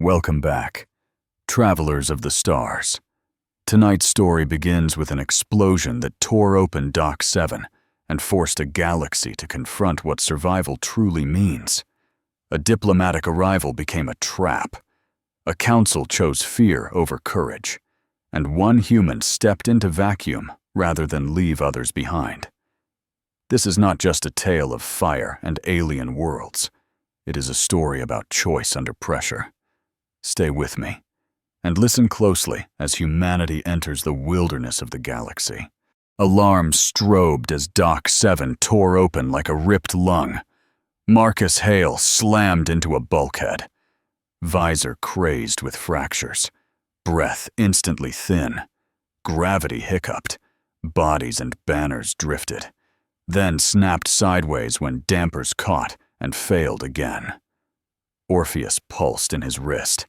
Welcome back, travelers of the stars. Tonight's story begins with an explosion that tore open Dock 7 and forced a galaxy to confront what survival truly means. A diplomatic arrival became a trap. A council chose fear over courage, and one human stepped into vacuum rather than leave others behind. This is not just a tale of fire and alien worlds. It is a story about choice under pressure. Stay with me, and listen closely as humanity enters the wilderness of the galaxy. Alarms strobed as Dock 7 tore open like a ripped lung. Marcus Hale slammed into a bulkhead. Visor crazed with fractures. Breath instantly thin. Gravity hiccuped. Bodies and banners drifted. Then snapped sideways when dampers caught and failed again. Orpheus pulsed in his wrist.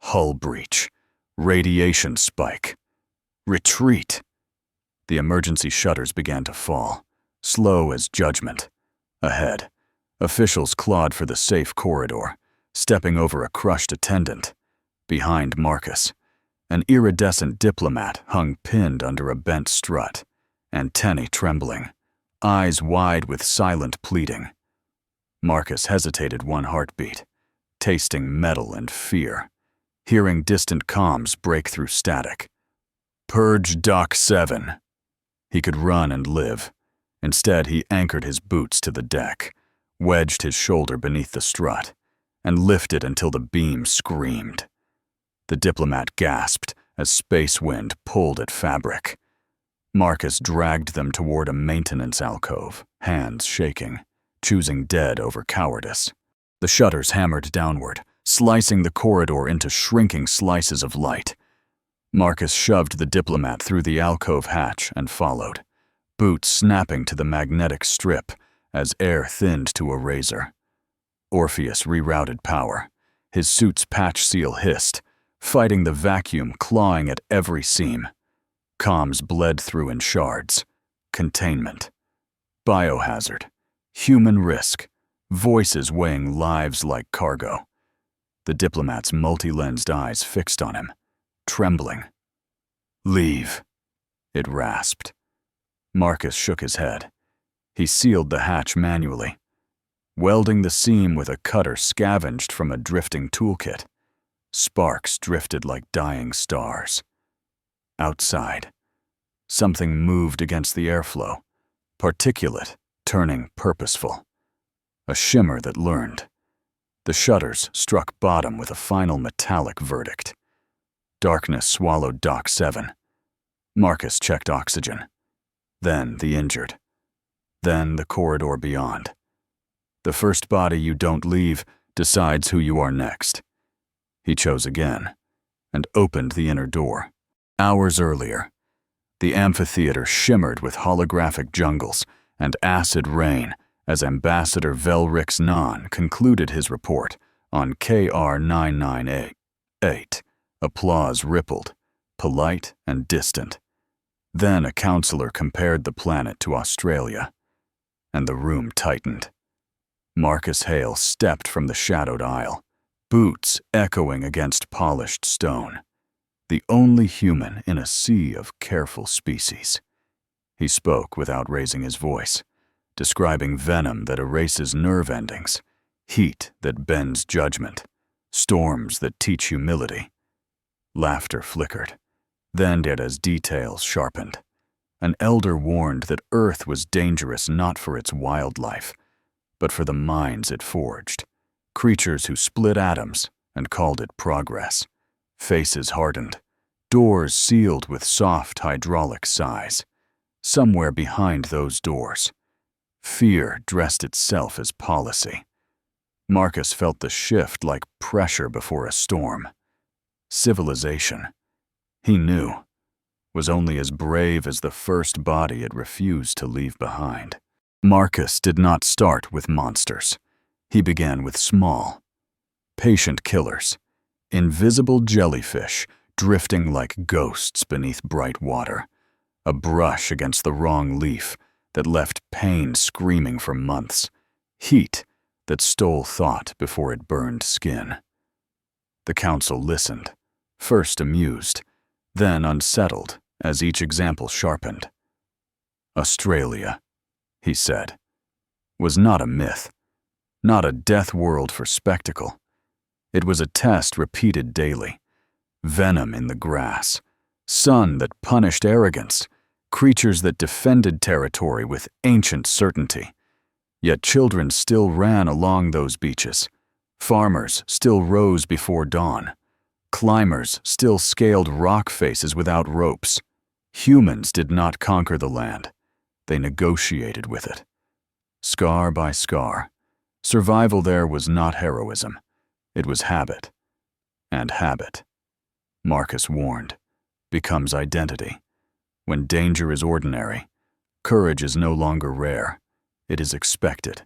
Hull breach. Radiation spike. Retreat. The emergency shutters began to fall, slow as judgment. Ahead, officials clawed for the safe corridor, stepping over a crushed attendant. Behind Marcus, an iridescent diplomat hung pinned under a bent strut, antennae trembling, eyes wide with silent pleading. Marcus hesitated one heartbeat, tasting metal and fear, hearing distant comms break through static. Purge Dock 7. He could run and live. Instead, he anchored his boots to the deck, wedged his shoulder beneath the strut, and lifted until the beam screamed. The diplomat gasped as space wind pulled at fabric. Marcus dragged them toward a maintenance alcove, hands shaking, choosing dead over cowardice. The shutters hammered downward, slicing the corridor into shrinking slices of light. Marcus shoved the diplomat through the alcove hatch and followed, boots snapping to the magnetic strip as air thinned to a razor. Orpheus rerouted power. His suit's patch seal hissed, fighting the vacuum clawing at every seam. Comms bled through in shards. Containment. Biohazard. Human risk. Voices weighing lives like cargo. The diplomat's multi-lensed eyes fixed on him, trembling. "Leave," it rasped. Marcus shook his head. He sealed the hatch manually, welding the seam with a cutter scavenged from a drifting toolkit. Sparks drifted like dying stars. Outside, something moved against the airflow, particulate, turning purposeful. A shimmer that learned. The shutters struck bottom with a final metallic verdict. Darkness swallowed Dock 7. Marcus checked oxygen. Then the injured. Then the corridor beyond. The first body you don't leave decides who you are next. He chose again, and opened the inner door. Hours earlier, the amphitheater shimmered with holographic jungles and acid rain as Ambassador Velrix Nan concluded his report on KR 998. Applause rippled, polite and distant. Then a counselor compared the planet to Australia, and the room tightened. Marcus Hale stepped from the shadowed aisle, boots echoing against polished stone. The only human in a sea of careful species. He spoke without raising his voice, describing venom that erases nerve endings, heat that bends judgment, storms that teach humility. Laughter flickered, then did as details sharpened. An elder warned that Earth was dangerous not for its wildlife, but for the minds it forged, creatures who split atoms and called it progress. Faces hardened, doors sealed with soft hydraulic sighs. Somewhere behind those doors, fear dressed itself as policy. Marcus felt the shift like pressure before a storm. Civilization, he knew, was only as brave as the first body it refused to leave behind. Marcus did not start with monsters. He began with small, patient killers, invisible jellyfish drifting like ghosts beneath bright water, a brush against the wrong leaf that left pain screaming for months, heat that stole thought before it burned skin. The council listened, first amused, then unsettled as each example sharpened. Australia, he said, was not a myth, not a death world for spectacle. It was a test repeated daily. Venom in the grass, sun that punished arrogance, creatures that defended territory with ancient certainty. Yet children still ran along those beaches. Farmers still rose before dawn. Climbers still scaled rock faces without ropes. Humans did not conquer the land. They negotiated with it. Scar by scar, survival there was not heroism. It was habit. And habit, Marcus warned, becomes identity. When danger is ordinary, courage is no longer rare. It is expected.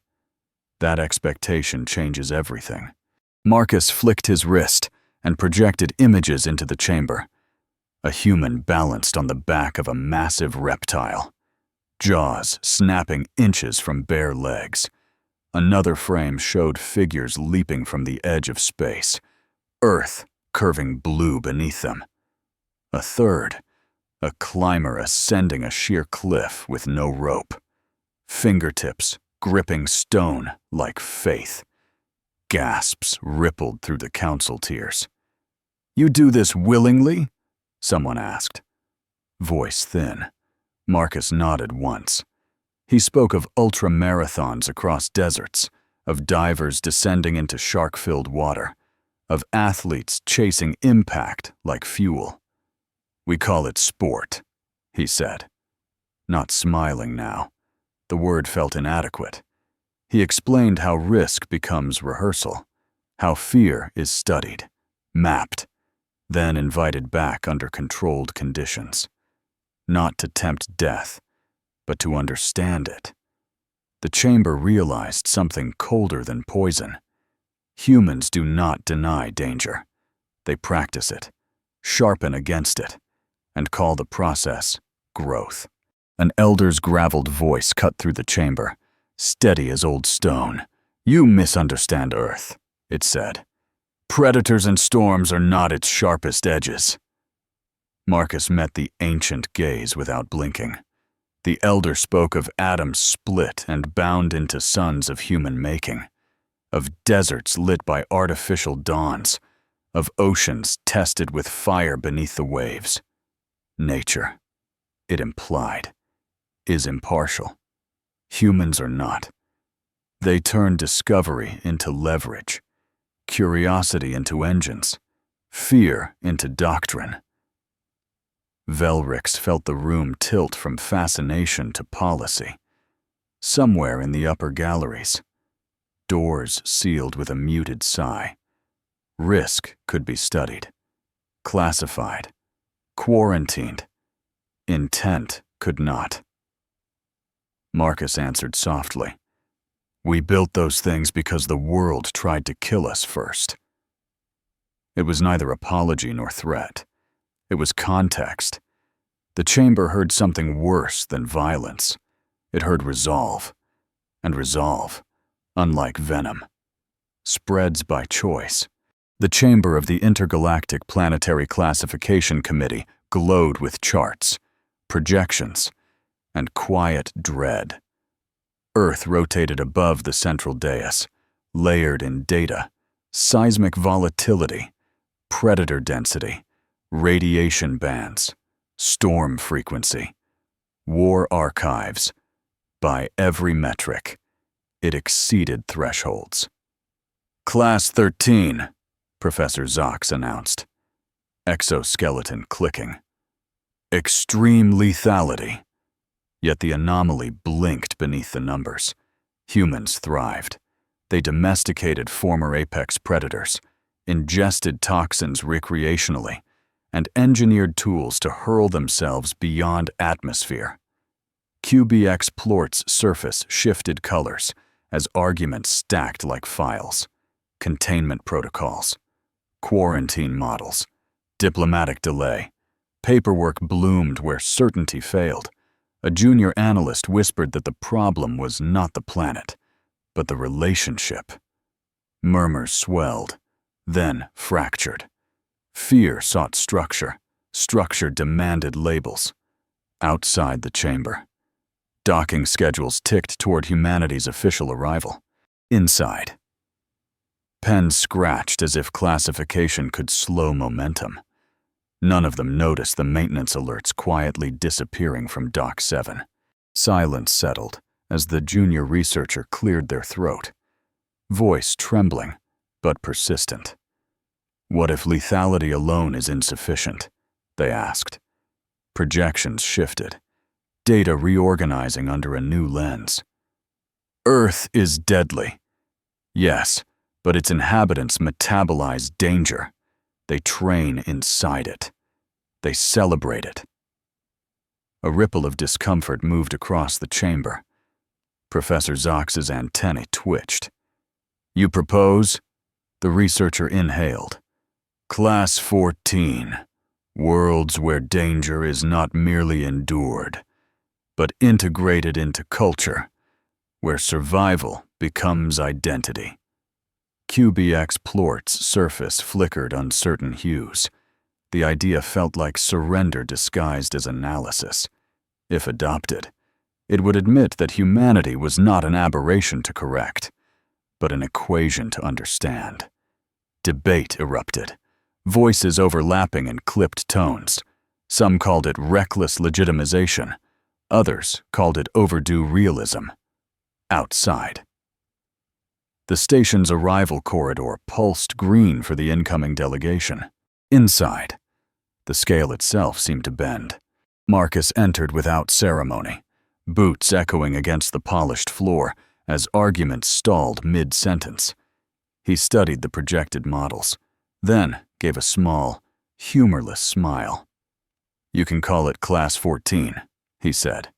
That expectation changes everything. Marcus flicked his wrist and projected images into the chamber. A human balanced on the back of a massive reptile, jaws snapping inches from bare legs. Another frame showed figures leaping from the edge of space, Earth curving blue beneath them. A third, a climber ascending a sheer cliff with no rope, fingertips gripping stone like faith. Gasps rippled through the council tiers. "You do this willingly?" someone asked. Voice thin, Marcus nodded once. He spoke of ultra-marathons across deserts, of divers descending into shark-filled water, of athletes chasing impact like fuel. "We call it sport," he said. Not smiling now. The word felt inadequate. He explained how risk becomes rehearsal, how fear is studied, mapped, then invited back under controlled conditions. Not to tempt death, but to understand it. The chamber realized something colder than poison. Humans do not deny danger. They practice it, sharpen against it, and call the process growth. An elder's graveled voice cut through the chamber, steady as old stone. "You misunderstand Earth," it said. "Predators and storms are not its sharpest edges." Marcus met the ancient gaze without blinking. The elder spoke of atoms split and bound into suns of human making, of deserts lit by artificial dawns, of oceans tested with fire beneath the waves. Nature, it implied, is impartial. Humans are not. They turn discovery into leverage, curiosity into engines, fear into doctrine. Velrix felt the room tilt from fascination to policy. Somewhere in the upper galleries, doors sealed with a muted sigh. Risk could be studied, classified, quarantined. Intent could not. Marcus answered softly. "We built those things because the world tried to kill us first." It was neither apology nor threat. It was context. The chamber heard something worse than violence. It heard resolve. And resolve, unlike venom, spreads by choice. The chamber of the Intergalactic Planetary Classification Committee glowed with charts, projections, and quiet dread. Earth rotated above the central dais, layered in data, seismic volatility, predator density, radiation bands, storm frequency, war archives. By every metric, it exceeded thresholds. "Class 13, Professor Zox announced, exoskeleton clicking. "Extreme lethality." Yet the anomaly blinked beneath the numbers. Humans thrived. They domesticated former apex predators, ingested toxins recreationally, and engineered tools to hurl themselves beyond atmosphere. QBX Plort's surface shifted colors as arguments stacked like files. Containment protocols, quarantine models, diplomatic delay. Paperwork bloomed where certainty failed. A junior analyst whispered that the problem was not the planet, but the relationship. Murmurs swelled, then fractured. Fear sought structure. Structure demanded labels. Outside the chamber, docking schedules ticked toward humanity's official arrival. Inside, pens scratched as if classification could slow momentum. None of them noticed the maintenance alerts quietly disappearing from Dock 7. Silence settled as the junior researcher cleared their throat, voice trembling but persistent. "What if lethality alone is insufficient?" they asked. Projections shifted, data reorganizing under a new lens. Earth is deadly. Yes, but its inhabitants metabolize danger. They train inside it. They celebrate it. A ripple of discomfort moved across the chamber. Professor Zox's antennae twitched. "You propose?" The researcher inhaled. "Class 14. Worlds where danger is not merely endured, but integrated into culture, where survival becomes identity." QBX Plort's surface flickered uncertain hues. The idea felt like surrender disguised as analysis. If adopted, it would admit that humanity was not an aberration to correct, but an equation to understand. Debate erupted, voices overlapping in clipped tones. Some called it reckless legitimization. Others called it overdue realism. Outside, the station's arrival corridor pulsed green for the incoming delegation. Inside, the scale itself seemed to bend. Marcus entered without ceremony, boots echoing against the polished floor as arguments stalled mid-sentence. He studied the projected models, then gave a small, humorless smile. "You can call it Class 14, he said,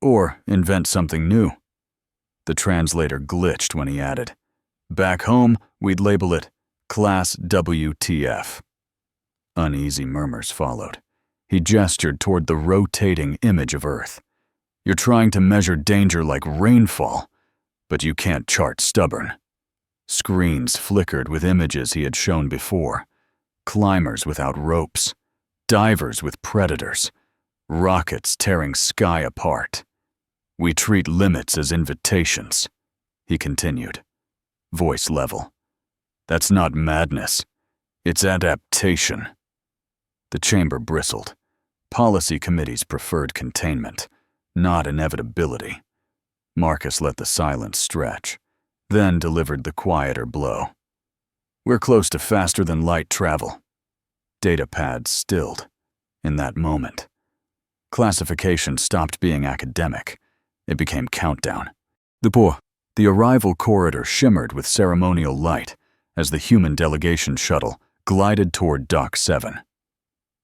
"or invent something new." The translator glitched when he added, "Back home, we'd label it Class WTF." Uneasy murmurs followed. He gestured toward the rotating image of Earth. "You're trying to measure danger like rainfall, but you can't chart stubborn." Screens flickered with images he had shown before. Climbers without ropes, divers with predators, rockets tearing sky apart. "We treat limits as invitations," he continued, voice level. "That's not madness. It's adaptation." The chamber bristled. Policy committees preferred containment, not inevitability. Marcus let the silence stretch, then delivered the quieter blow. "We're close to faster-than-light travel." Data pads stilled. In that moment, classification stopped being academic. It became countdown. The arrival corridor shimmered with ceremonial light as the human delegation shuttle glided toward Dock 7.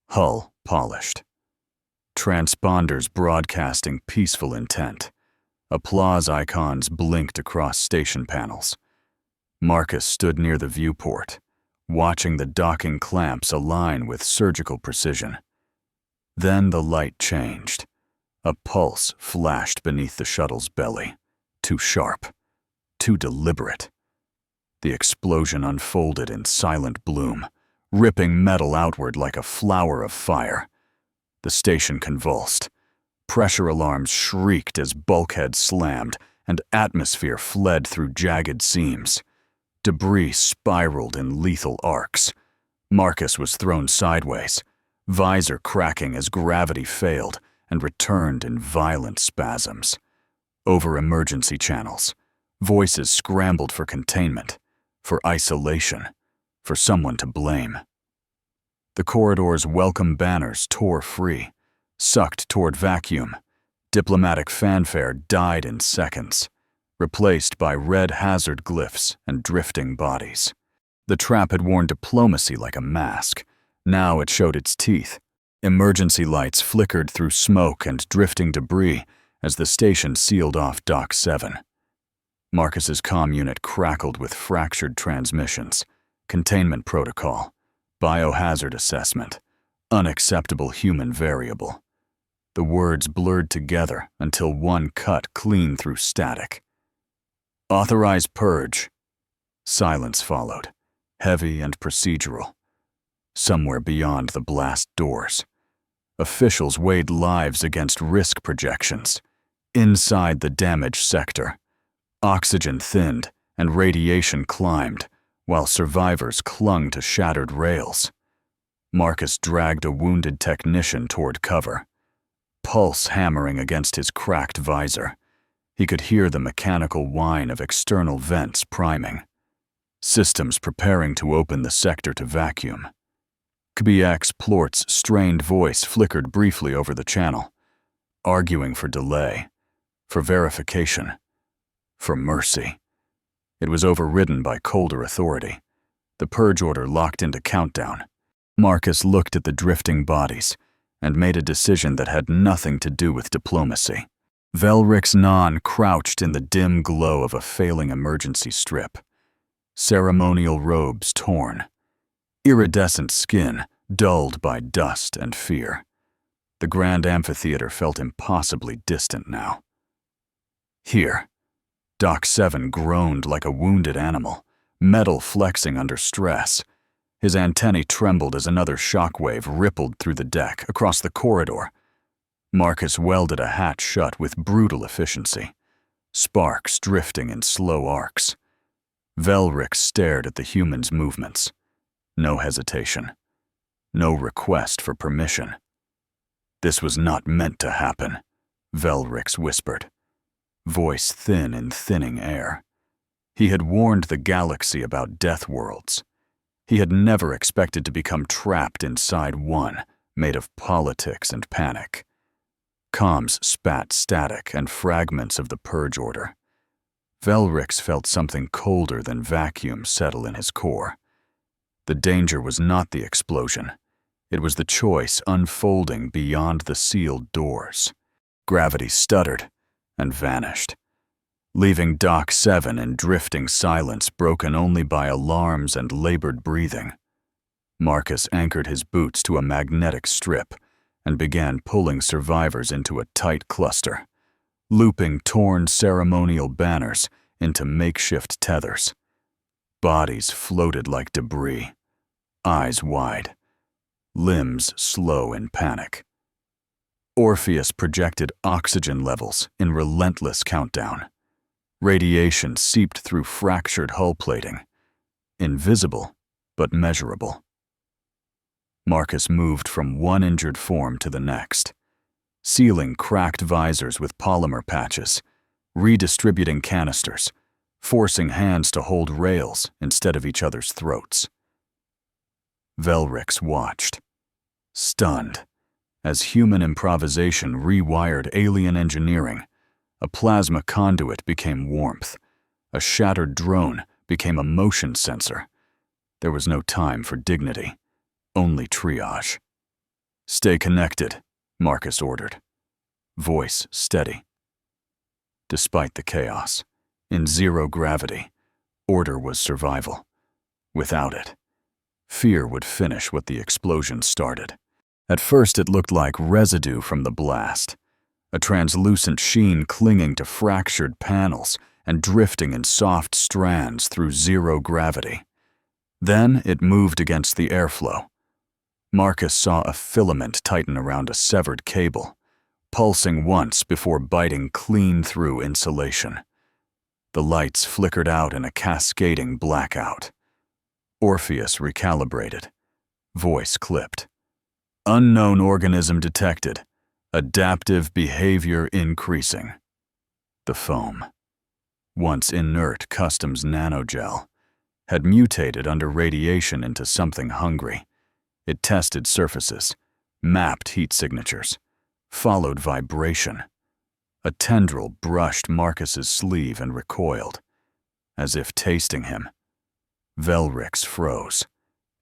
Hull polished. Transponders broadcasting peaceful intent. Applause icons blinked across station panels. Marcus stood near the viewport, watching the docking clamps align with surgical precision. Then the light changed. A pulse flashed beneath the shuttle's belly, too sharp, too deliberate. The explosion unfolded in silent bloom, ripping metal outward like a flower of fire. The station convulsed. Pressure alarms shrieked as bulkheads slammed, and atmosphere fled through jagged seams. Debris spiraled in lethal arcs. Marcus was thrown sideways, visor cracking as gravity failed and returned in violent spasms. Over emergency channels, voices scrambled for containment, for isolation, for someone to blame. The corridor's welcome banners tore free, sucked toward vacuum. Diplomatic fanfare died in seconds, replaced by red hazard glyphs and drifting bodies. The trap had worn diplomacy like a mask. Now it showed its teeth. Emergency lights flickered through smoke and drifting debris as the station sealed off Dock 7. Marcus's comm unit crackled with fractured transmissions, containment protocol, biohazard assessment, unacceptable human variable. The words blurred together until one cut clean through static. "Authorize purge." Silence followed. heavy and procedural. Somewhere beyond the blast doors, officials weighed lives against risk projections. Inside the damaged sector, oxygen thinned and radiation climbed, while survivors clung to shattered rails. Marcus dragged a wounded technician toward cover, pulse hammering against his cracked visor. He could hear the mechanical whine of external vents priming, systems preparing to open the sector to vacuum. KBX Plort's strained voice flickered briefly over the channel, arguing for delay, for verification, for mercy. It was overridden by colder authority. The purge order locked into countdown. Marcus looked at the drifting bodies and made a decision that had nothing to do with diplomacy. Velrix Non crouched in the dim glow of a failing emergency strip, ceremonial robes torn, iridescent skin dulled by dust and fear. The grand amphitheater felt impossibly distant now. Here, Doc 7 groaned like a wounded animal, metal flexing under stress. His antennae trembled as another shockwave rippled through the deck, across the corridor. Marcus welded a hatch shut with brutal efficiency, sparks drifting in slow arcs. Velrix stared at the human's movements. No hesitation. No request for permission. "This was not meant to happen," Velrix whispered, voice thin in thinning air. He had warned the galaxy about Deathworlds. He had never expected to become trapped inside one, made of politics and panic. Comms spat static and fragments of the purge order. Velrix felt something colder than vacuum settle in his core. The danger was not the explosion. It was the choice unfolding beyond the sealed doors. Gravity stuttered and vanished, leaving Doc 7 in drifting silence broken only by alarms and labored breathing. Marcus anchored his boots to a magnetic strip and began pulling survivors into a tight cluster, looping torn ceremonial banners into makeshift tethers. Bodies floated like debris, eyes wide, limbs slow in panic. Orpheus projected oxygen levels in relentless countdown. Radiation seeped through fractured hull plating, invisible but measurable. Marcus moved from one injured form to the next, sealing cracked visors with polymer patches, redistributing canisters, forcing hands to hold rails instead of each other's throats. Velrix watched, stunned, as human improvisation rewired alien engineering. A plasma conduit became warmth. A shattered drone became a motion sensor. There was no time for dignity, only triage. "Stay connected," Marcus ordered, voice steady. Despite the chaos, in zero gravity, order was survival. Without it, fear would finish what the explosion started. At first it looked like residue from the blast, a translucent sheen clinging to fractured panels and drifting in soft strands through zero gravity. Then it moved against the airflow. Marcus saw a filament tighten around a severed cable, pulsing once before biting clean through insulation. The lights flickered out in a cascading blackout. Orpheus recalibrated, voice clipped. "Unknown organism detected. Adaptive behavior increasing." The foam, once inert customs nanogel, had mutated under radiation into something hungry. It tested surfaces, mapped heat signatures, followed vibration. A tendril brushed Marcus's sleeve and recoiled, as if tasting him. Velrix froze,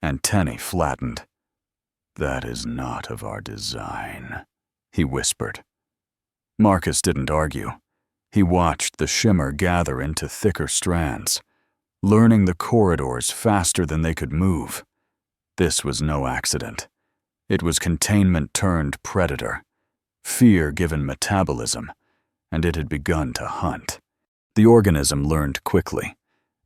antennae flattened. "That is not of our design," he whispered. Marcus didn't argue. He watched the shimmer gather into thicker strands, learning the corridors faster than they could move. This was no accident. It was containment turned predator, fear given metabolism, and it had begun to hunt. The organism learned quickly.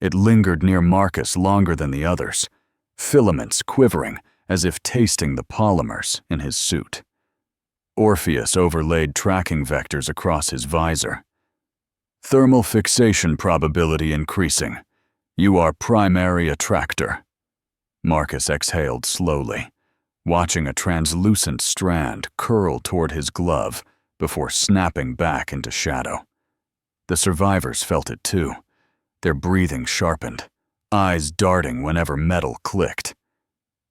It lingered near Marcus longer than the others, filaments quivering as if tasting the polymers in his suit. Orpheus overlaid tracking vectors across his visor. Thermal fixation probability increasing. You are primary attractor. Marcus exhaled slowly, watching a translucent strand curl toward his glove before snapping back into shadow. The survivors felt it too, their breathing sharpened, eyes darting whenever metal clicked.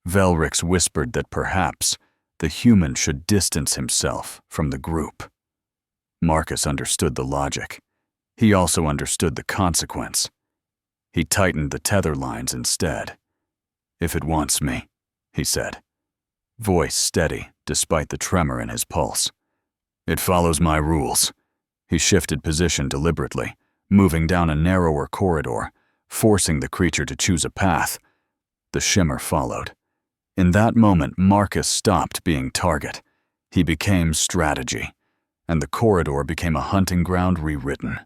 Velrix whispered that perhaps the human should distance himself from the group. Marcus understood the logic. He also understood the consequence. He tightened the tether lines instead. "If it wants me," he said, voice steady despite the tremor in his pulse. "It follows my rules." He shifted position deliberately, moving down a narrower corridor, forcing the creature to choose a path. The shimmer followed. In that moment, Marcus stopped being target. He became strategy, and the corridor became a hunting ground rewritten.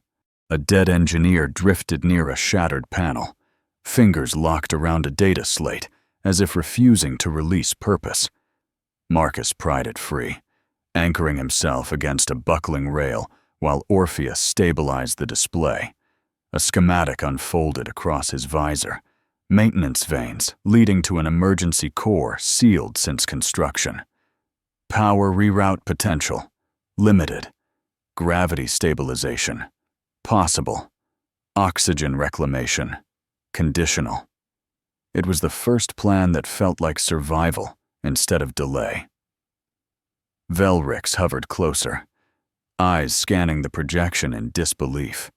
A dead engineer drifted near a shattered panel, fingers locked around a data slate, as if refusing to release purpose. Marcus pried it free, anchoring himself against a buckling rail while Orpheus stabilized the display. A schematic unfolded across his visor, maintenance veins leading to an emergency core sealed since construction. Power reroute potential, limited. Gravity stabilization, possible. Oxygen reclamation, conditional. It was the first plan that felt like survival instead of delay. Velrix hovered closer, eyes scanning the projection in disbelief.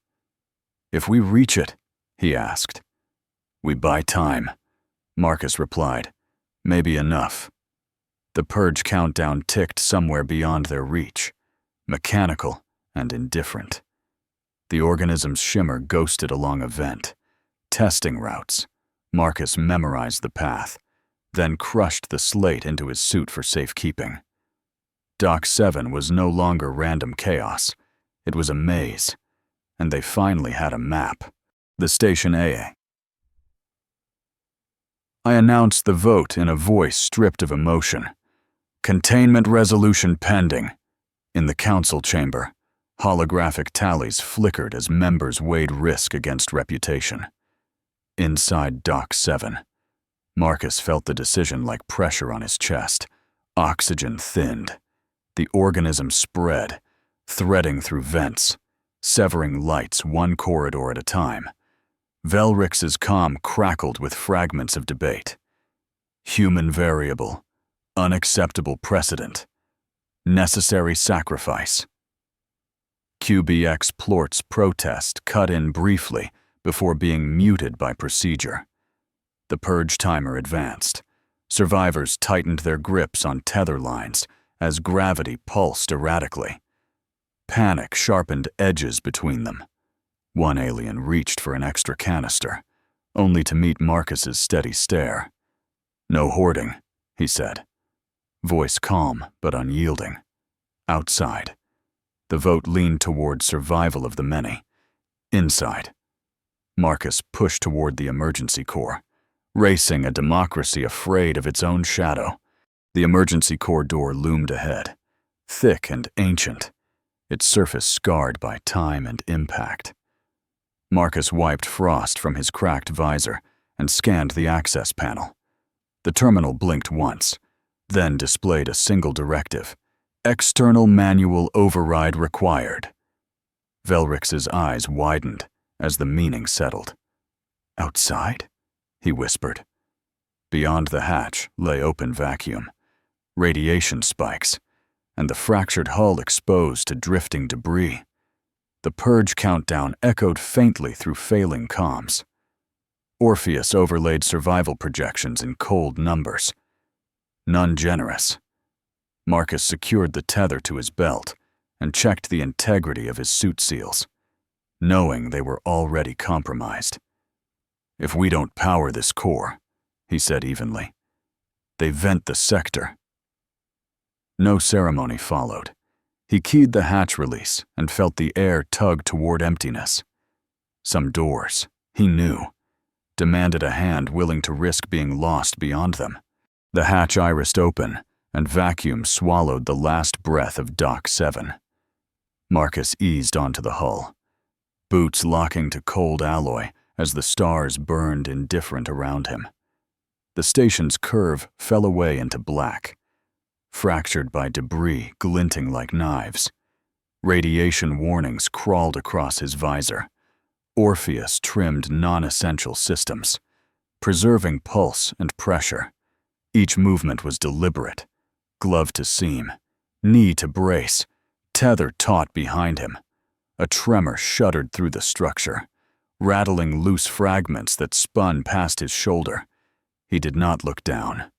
"If we reach it," he asked. "We buy time," Marcus replied. "Maybe enough." The purge countdown ticked somewhere beyond their reach, mechanical and indifferent. The organism's shimmer ghosted along a vent. Testing routes. Marcus memorized the path, then crushed the slate into his suit for safekeeping. Dock 7 was no longer random chaos. It was a maze, and they finally had a map. The station AA. I announced the vote in a voice stripped of emotion. Containment resolution pending. In the council chamber, holographic tallies flickered as members weighed risk against reputation. Inside Dock 7, Marcus felt the decision like pressure on his chest. Oxygen thinned. The organism spread, threading through vents, severing lights one corridor at a time. Velrix's comm crackled with fragments of debate. Human variable, unacceptable precedent, necessary sacrifice. QBX Plort's protest cut in briefly before being muted by procedure. The purge timer advanced. Survivors tightened their grips on tether lines as gravity pulsed erratically. Panic sharpened edges between them. One alien reached for an extra canister, only to meet Marcus's steady stare. "No hoarding," he said, voice calm but unyielding. Outside, the vote leaned toward survival of the many. Inside, Marcus pushed toward the emergency core, racing a democracy afraid of its own shadow. The emergency core door loomed ahead, thick and ancient, its surface scarred by time and impact. Marcus wiped frost from his cracked visor and scanned the access panel. The terminal blinked once, then displayed a single directive: external manual override required. Velrix's eyes widened as the meaning settled. "Outside?" he whispered. Beyond the hatch lay open vacuum, radiation spikes, and the fractured hull exposed to drifting debris. The purge countdown echoed faintly through failing comms. Orpheus overlaid survival projections in cold numbers. None generous. Marcus secured the tether to his belt and checked the integrity of his suit seals, knowing they were already compromised. "If we don't power this core," he said evenly, "they vent the sector." No ceremony followed. He keyed the hatch release and felt the air tug toward emptiness. Some doors, he knew, demanded a hand willing to risk being lost beyond them. The hatch irised open, and vacuum swallowed the last breath of Dock 7. Marcus eased onto the hull, boots locking to cold alloy as the stars burned indifferent around him. The station's curve fell away into black, fractured by debris glinting like knives. Radiation warnings crawled across his visor. Orpheus trimmed non-essential systems, preserving pulse and pressure. Each movement was deliberate, glove to seam, knee to brace, tether taut behind him. A tremor shuddered through the structure, rattling loose fragments that spun past his shoulder. He did not look down.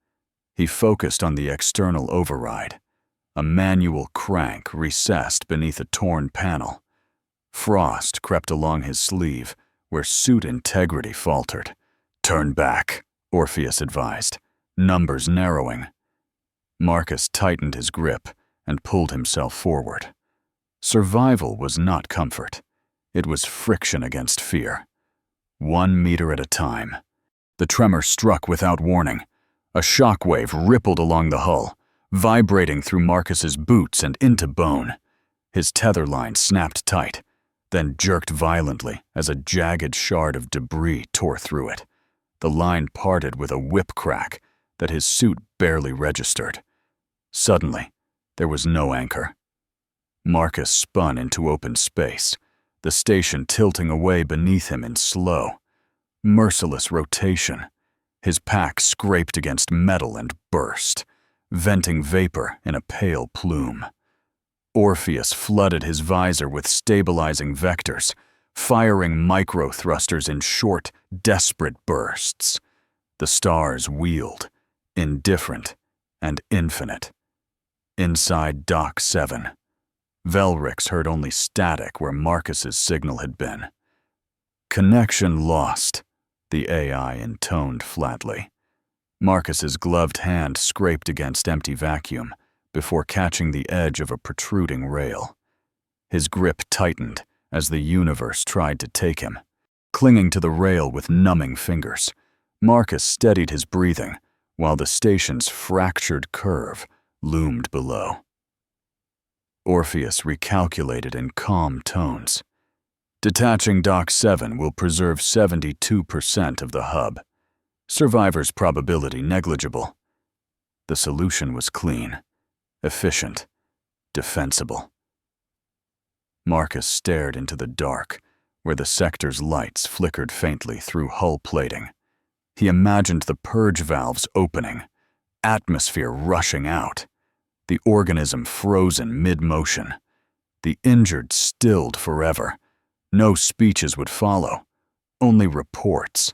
He focused on the external override, a manual crank recessed beneath a torn panel. Frost crept along his sleeve, where suit integrity faltered. "Turn back," Orpheus advised, numbers narrowing. Marcus tightened his grip and pulled himself forward. Survival was not comfort. It was friction against fear. 1 meter at a time. The tremor struck without warning. A shockwave rippled along the hull, vibrating through Marcus's boots and into bone. His tether line snapped tight, then jerked violently as a jagged shard of debris tore through it. The line parted with a whip crack that his suit barely registered. Suddenly, there was no anchor. Marcus spun into open space, the station tilting away beneath him in slow, merciless rotation. His pack scraped against metal and burst, venting vapor in a pale plume. Orpheus flooded his visor with stabilizing vectors, firing micro-thrusters in short, desperate bursts. The stars wheeled, indifferent and infinite. Inside Dock 7, Velrix heard only static where Marcus's signal had been. "Connection lost," the AI intoned flatly. Marcus's gloved hand scraped against empty vacuum before catching the edge of a protruding rail. His grip tightened as the universe tried to take him. Clinging to the rail with numbing fingers, Marcus steadied his breathing while the station's fractured curve loomed below. Orpheus recalculated in calm tones. "Detaching Dock 7 will preserve 72% of the hub. Survivor's probability negligible." The solution was clean, efficient, defensible. Marcus stared into the dark, where the sector's lights flickered faintly through hull plating. He imagined the purge valves opening, atmosphere rushing out, the organism frozen mid-motion, the injured stilled forever. No speeches would follow, only reports.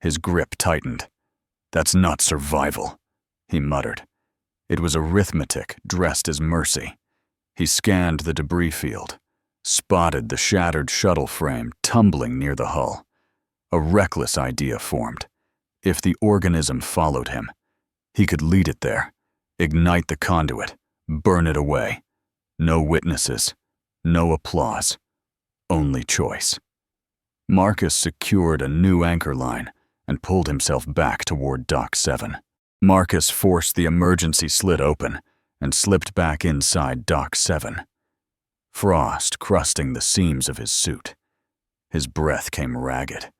His grip tightened. "That's not survival," he muttered. It was arithmetic dressed as mercy. He scanned the debris field, spotted the shattered shuttle frame tumbling near the hull. A reckless idea formed. If the organism followed him, he could lead it there, ignite the conduit, burn it away. No witnesses, no applause, only choice. Marcus secured a new anchor line and pulled himself back toward Dock 7. Marcus forced the emergency slit open and slipped back inside Dock 7. Frost crusting the seams of his suit. His breath came ragged,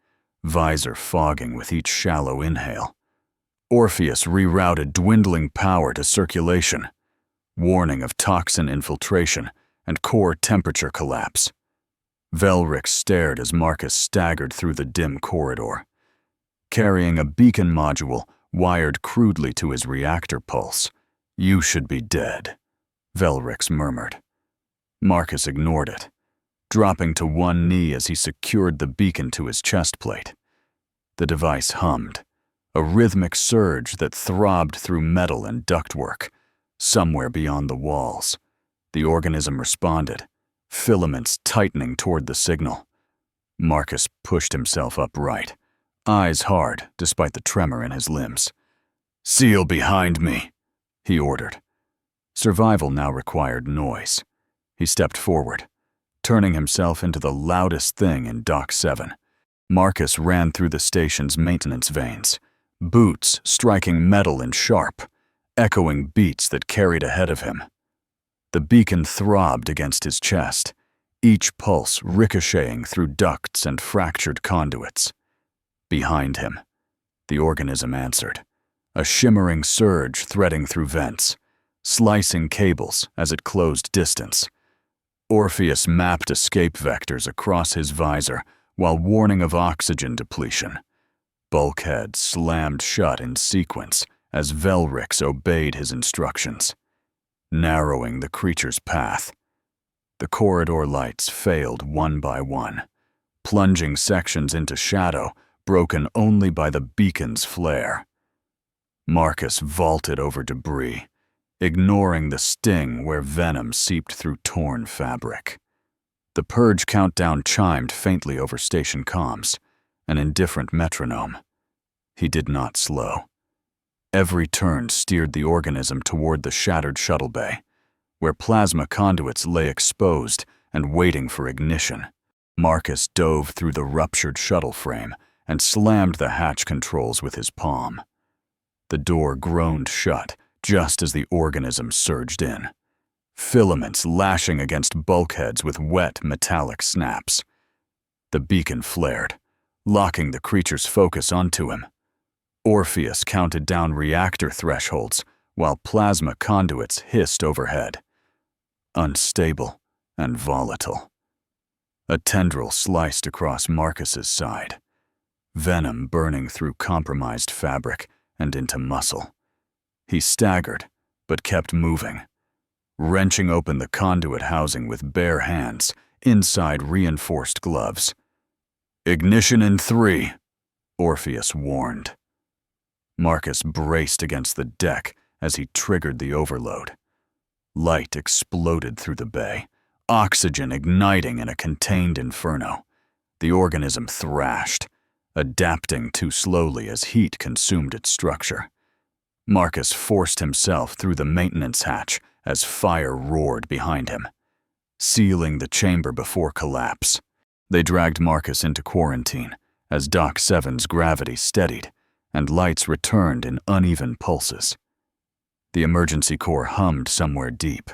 visor fogging with each shallow inhale. Orpheus rerouted dwindling power to circulation, warning of toxin infiltration and core temperature collapse. Velrix stared as Marcus staggered through the dim corridor, carrying a beacon module wired crudely to his reactor pulse. "You should be dead," Velrix murmured. Marcus ignored it, dropping to one knee as he secured the beacon to his chest plate. The device hummed, a rhythmic surge that throbbed through metal and ductwork. Somewhere beyond the walls, the organism responded, filaments tightening toward the signal. Marcus pushed himself upright, eyes hard despite the tremor in his limbs. "Seal behind me," he ordered. Survival now required noise. He stepped forward, turning himself into the loudest thing in Dock 7. Marcus ran through the station's maintenance vanes, boots striking metal in sharp, echoing beats that carried ahead of him. The beacon throbbed against his chest, each pulse ricocheting through ducts and fractured conduits. Behind him, the organism answered, a shimmering surge threading through vents, slicing cables as it closed distance. Orpheus mapped escape vectors across his visor while warning of oxygen depletion. Bulkheads slammed shut in sequence as Velrix obeyed his instructions, narrowing the creature's path. The corridor lights failed one by one, plunging sections into shadow broken only by the beacon's flare. Marcus vaulted over debris, ignoring the sting where venom seeped through torn fabric. The purge countdown chimed faintly over station comms, an indifferent metronome. He did not slow. Every turn steered the organism toward the shattered shuttle bay, where plasma conduits lay exposed and waiting for ignition. Marcus dove through the ruptured shuttle frame and slammed the hatch controls with his palm. The door groaned shut just as the organism surged in, filaments lashing against bulkheads with wet, metallic snaps. The beacon flared, locking the creature's focus onto him. Orpheus counted down reactor thresholds while plasma conduits hissed overhead. Unstable and volatile. A tendril sliced across Marcus's side, venom burning through compromised fabric and into muscle. He staggered, but kept moving, wrenching open the conduit housing with bare hands, inside reinforced gloves. "Ignition in 3, Orpheus warned. Marcus braced against the deck as he triggered the overload. Light exploded through the bay, oxygen igniting in a contained inferno. The organism thrashed, adapting too slowly as heat consumed its structure. Marcus forced himself through the maintenance hatch as fire roared behind him, sealing the chamber before collapse. They dragged Marcus into quarantine as Dock 7's gravity steadied and lights returned in uneven pulses. The emergency core hummed somewhere deep,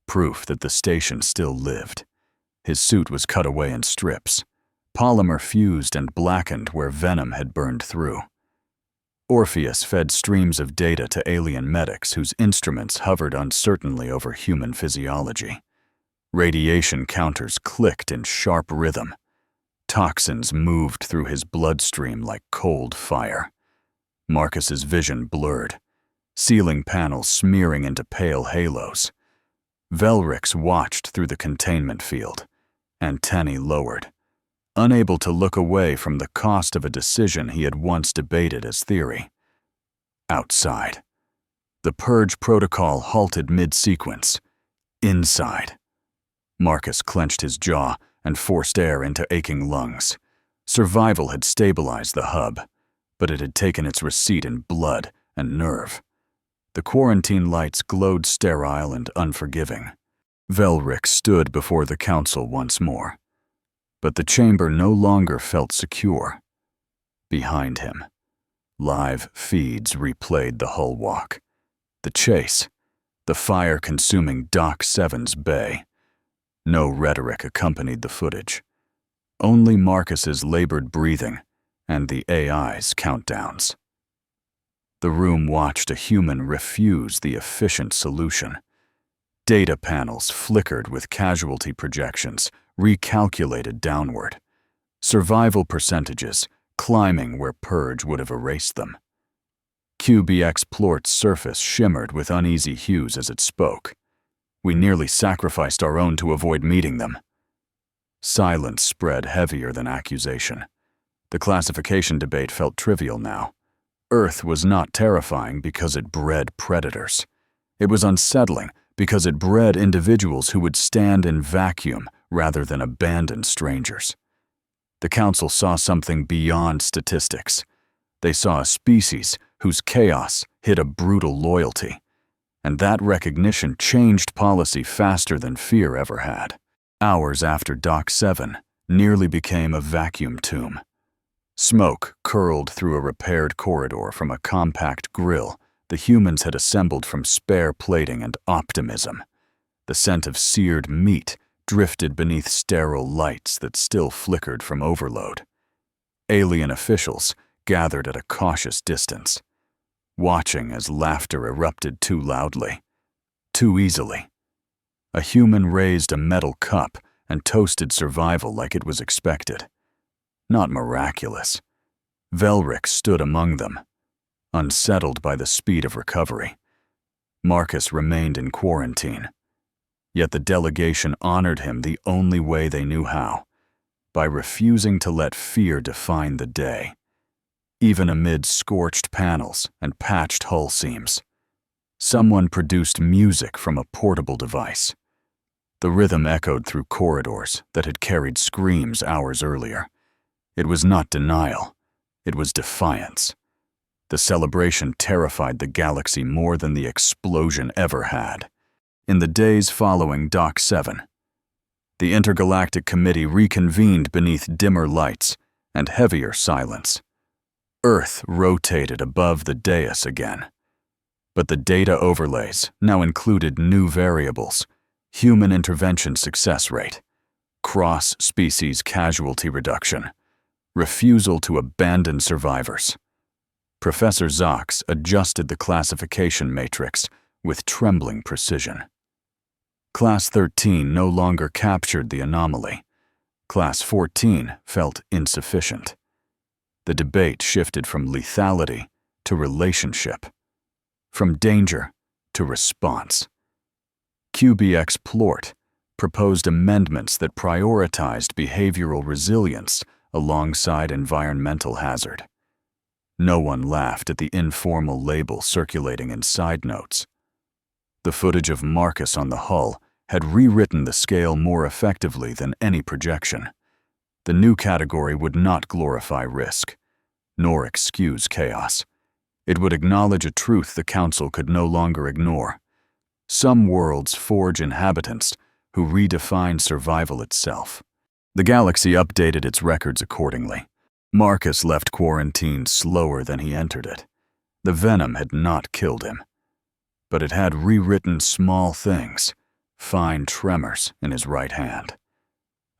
proof that the station still lived. His suit was cut away in strips, polymer fused and blackened where venom had burned through. Orpheus fed streams of data to alien medics whose instruments hovered uncertainly over human physiology. Radiation counters clicked in sharp rhythm. Toxins moved through his bloodstream like cold fire. Marcus's vision blurred, ceiling panels smearing into pale halos. Velrix watched through the containment field, antennae lowered, unable to look away from the cost of a decision he had once debated as theory. Outside, the purge protocol halted mid-sequence. Inside, Marcus clenched his jaw and forced air into aching lungs. Survival had stabilized the hub, but it had taken its receipt in blood and nerve. The quarantine lights glowed sterile and unforgiving. Velrix stood before the council once more, but the chamber no longer felt secure. Behind him, live feeds replayed the hull walk, the chase, the fire-consuming Dock 7's bay. No rhetoric accompanied the footage, only Marcus's labored breathing and the AI's countdowns. The room watched a human refuse the efficient solution. Data panels flickered with casualty projections, recalculated downward. Survival percentages climbing where purge would have erased them. QBX Plort's surface shimmered with uneasy hues as it spoke. "We nearly sacrificed our own to avoid meeting them." Silence spread heavier than accusation. The classification debate felt trivial now. Earth was not terrifying because it bred predators. It was unsettling because it bred individuals who would stand in vacuum rather than abandon strangers. The council saw something beyond statistics. They saw a species whose chaos hid a brutal loyalty, and that recognition changed policy faster than fear ever had. Hours after Dock 7 nearly became a vacuum tomb. Smoke curled through a repaired corridor from a compact grill the humans had assembled from spare plating and optimism. The scent of seared meat drifted beneath sterile lights that still flickered from overload. Alien officials gathered at a cautious distance, watching as laughter erupted too loudly, too easily. A human raised a metal cup and toasted survival like it was expected. Not miraculous. Velric stood among them, unsettled by the speed of recovery. Marcus remained in quarantine, yet the delegation honored him the only way they knew how, by refusing to let fear define the day, even amid scorched panels and patched hull seams. Someone produced music from a portable device. The rhythm echoed through corridors that had carried screams hours earlier. It was not denial, it was defiance. The celebration terrified the galaxy more than the explosion ever had. In the days following Dock 7, the Intergalactic Committee reconvened beneath dimmer lights and heavier silence. Earth rotated above the dais again. But the data overlays now included new variables: human intervention success rate, cross-species casualty reduction, refusal to abandon survivors. Professor Zox adjusted the classification matrix with trembling precision. Class 13 no longer captured the anomaly. Class 14 felt insufficient. The debate shifted from lethality to relationship, from danger to response. QBX Plort proposed amendments that prioritized behavioral resilience alongside environmental hazard. No one laughed at the informal label circulating in side notes. The footage of Marcus on the hull had rewritten the scale more effectively than any projection. The new category would not glorify risk, nor excuse chaos. It would acknowledge a truth the Council could no longer ignore. Some worlds forge inhabitants who redefine survival itself. The galaxy updated its records accordingly. Marcus left quarantine slower than he entered it. The venom had not killed him, but it had rewritten small things, fine tremors in his right hand,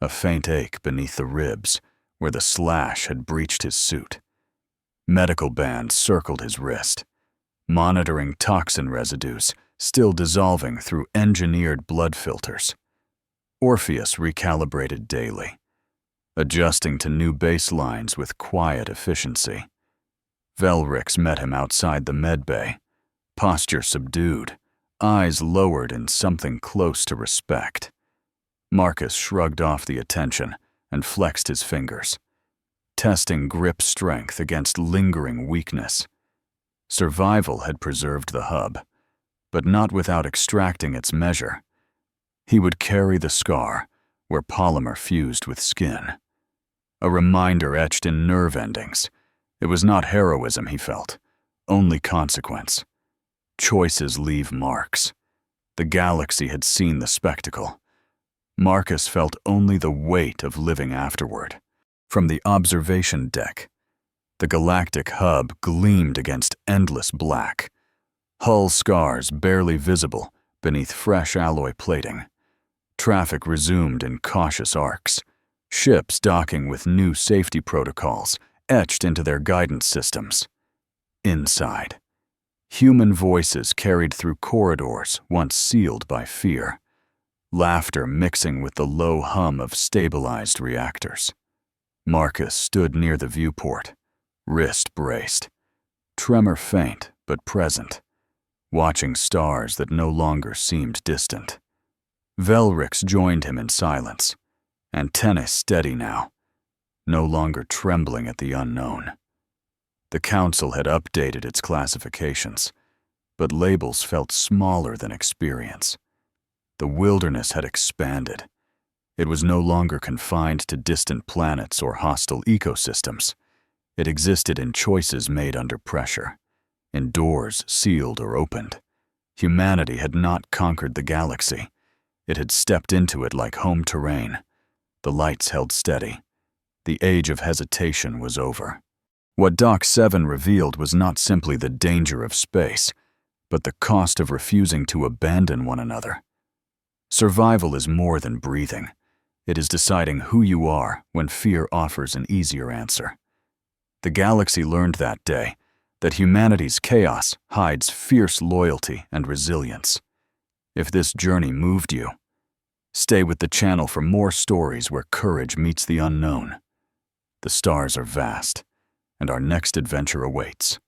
a faint ache beneath the ribs where the slash had breached his suit. Medical bands circled his wrist, monitoring toxin residues still dissolving through engineered blood filters. Orpheus recalibrated daily, adjusting to new baselines with quiet efficiency. Velrix met him outside the medbay, posture subdued, eyes lowered in something close to respect. Marcus shrugged off the attention and flexed his fingers, testing grip strength against lingering weakness. Survival had preserved the hub, but not without extracting its measure. He would carry the scar where polymer fused with skin. A reminder etched in nerve endings. It was not heroism, he felt, only consequence. Choices leave marks. The galaxy had seen the spectacle. Marcus felt only the weight of living afterward. From the observation deck, the galactic hub gleamed against endless black, hull scars barely visible beneath fresh alloy plating. Traffic resumed in cautious arcs, ships docking with new safety protocols etched into their guidance systems. Inside, human voices carried through corridors once sealed by fear, laughter mixing with the low hum of stabilized reactors. Marcus stood near the viewport, wrist braced, tremor faint but present, watching stars that no longer seemed distant. Velrix joined him in silence, antennae steady now, no longer trembling at the unknown. The Council had updated its classifications, but labels felt smaller than experience. The wilderness had expanded. It was no longer confined to distant planets or hostile ecosystems. It existed in choices made under pressure, in doors sealed or opened. Humanity had not conquered the galaxy. It had stepped into it like home terrain. The lights held steady. The age of hesitation was over. What Doc 7 revealed was not simply the danger of space, but the cost of refusing to abandon one another. Survival is more than breathing. It is deciding who you are when fear offers an easier answer. The galaxy learned that day that humanity's chaos hides fierce loyalty and resilience. If this journey moved you, stay with the channel for more stories where courage meets the unknown. The stars are vast, and our next adventure awaits.